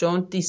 34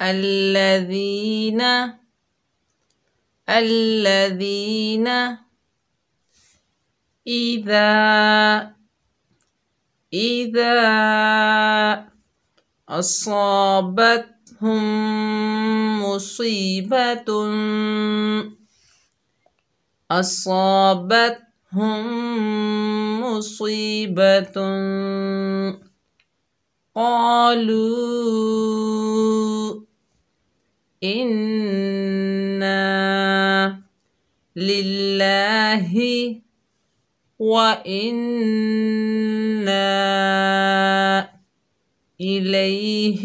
الذين إذا أصابتهم مصيبة قالوا إنا لله وإنا إليه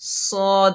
صاد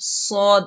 صاد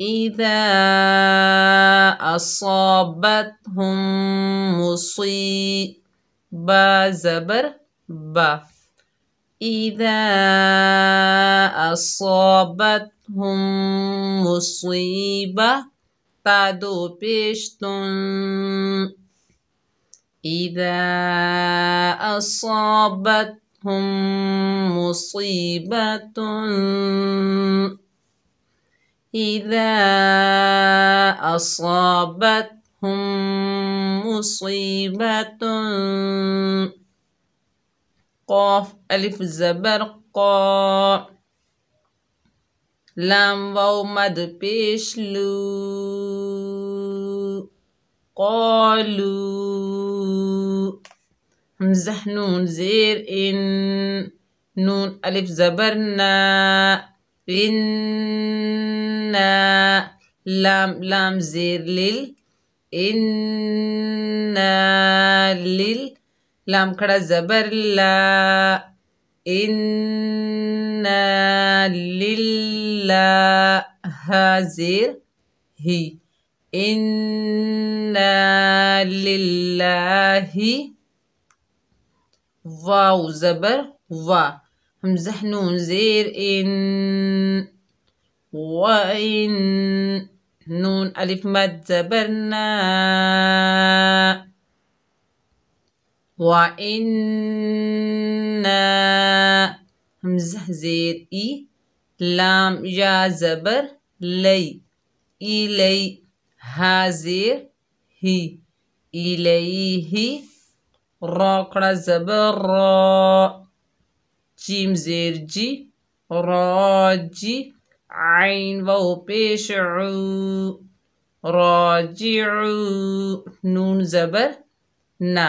إذا أصابتهم مصيبة زبر با، إذا أصابتهم مصيبة تادو بيشتن، إذا أصابتهم مصيبة إذا أصابتهم مصيبة قاف ألف زبر قا، لام واو مد پیش لو، قالوا، همزة نون زير إن، نون ألف زبر نا، إنا، لام زير لل، إنا لل، لام کھڑا زبر لا، إنا لله، ها زير ہی، انا للہ، واو زبر وا، حمزہ نون زیر ان، وَإِن، نون الف مد زبر نا، وَإِنَّا، حمزہ زیر ای، لام یا زبر لی، ایلی، ہا زیر ہی، ایلیہ، را کڑا زبر را، جیم زیر جی، راجی، عین واو پیش عو، راجعو، نون زبر نا،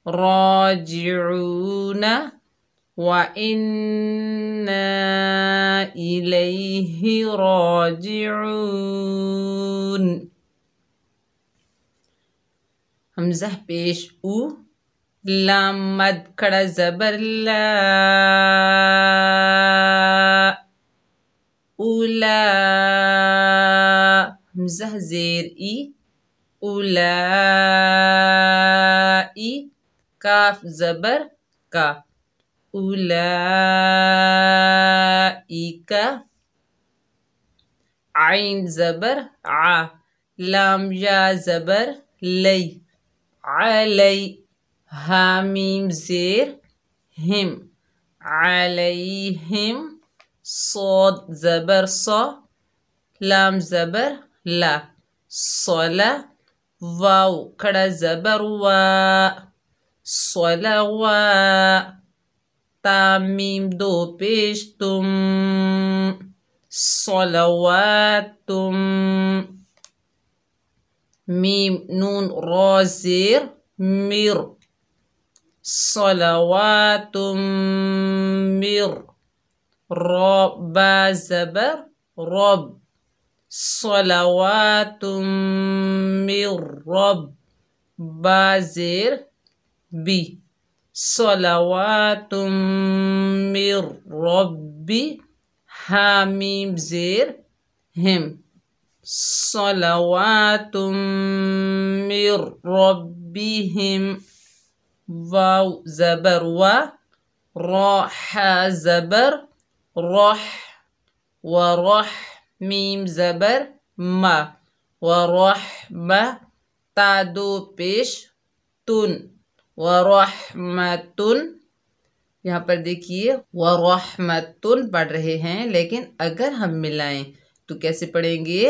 راجعون، وَإِنَّا إِلَيْهِ راجعون، حمزہ پیش او، لام مد کھڑا زبر لا، اولا، حمزہ زیر ای، اولائی، کاف زبر کا، اولائک، عین زبر ع، لام یا زبر لی، علی، ہا میم زیر ہم، علیہم، صاد زبر صا، لام زبر لا، صلا، واو کھڑا زبر وا، صلوا، تا میم دو پیش تم، صلواتم، میم نون را زیر مر، صلواتم مر، را با زبر رب، صلواتم من رب، با زیر بی، صلواتم من ربی، حامیم زیر ہم، صلواتم من ربهم، واو زبر وا، را حا زبر رح، ورح، میم زبر ما، ورحمہ، تا دو پیش تن، ورحمتن، یہاں پر دیکھیے ورحمتن پڑھ رہے ہیں، لیکن اگر ہم ملائیں تو کیسے پڑھیں گے؟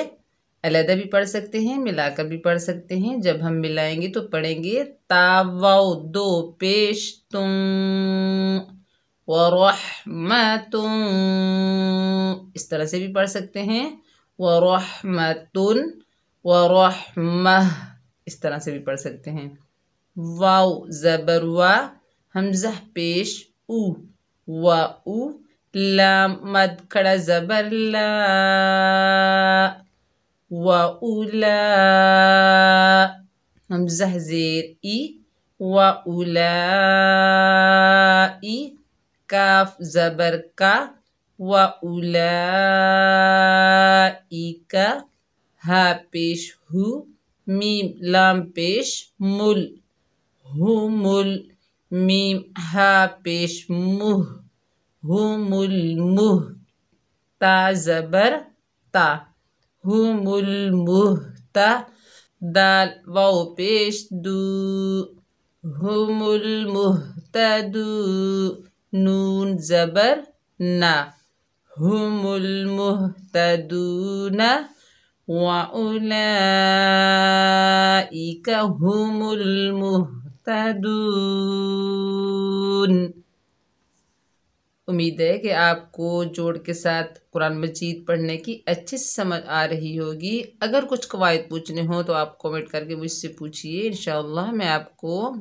علیحدہ بھی پڑھ سکتے ہیں، ملا کر بھی پڑھ سکتے ہیں۔ جب ہم ملائیں گے تو پڑھیں گے تا واو دو پیش تن، ورحمتن، اس طرح سے بھی پڑھ سکتے ہیں، ورحمتن، ورحمہ، اس طرح سے بھی پڑھ سکتے ہیں۔ واو زبر وا، حمزہ پیش او، او، لام مد کھڑا زبر لا، اولا، حمزہ زیر ای، اولائی، کاف زبر کا، اولائک، ہا پیش ہو، میم لام پیش مل، ہمل، میم ہا پیش مہ، ہم المہ، تا زبر تا، ہم المہتا، دال واو پیش دو، ہم المہتدو، نون زبر نا، ہم المہتدون، وَأُولَئِكَ هُمُ الْمُهْتَدُونَ۔ امید ہے کہ آپ کو جوڑ کے ساتھ قرآن مجید پڑھنے کی اچھے سے سمجھ آ رہی ہوگی۔ اگر کچھ قواعد پوچھنے ہوں تو آپ کومنٹ کر کے مجھ سے پوچھئے، انشاءاللہ میں آپ کو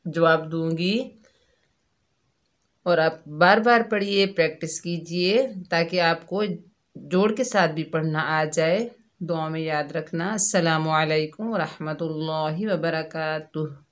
جواب دوں گی۔ اور آپ بار بار پڑھیے، پریکٹس کیجئے تاکہ آپ کو جوڑ کے ساتھ بھی پڑھنا آ جائے۔ دعا میں یاد رکھنا۔ السلام علیکم ورحمۃ اللہ وبرکاتہ۔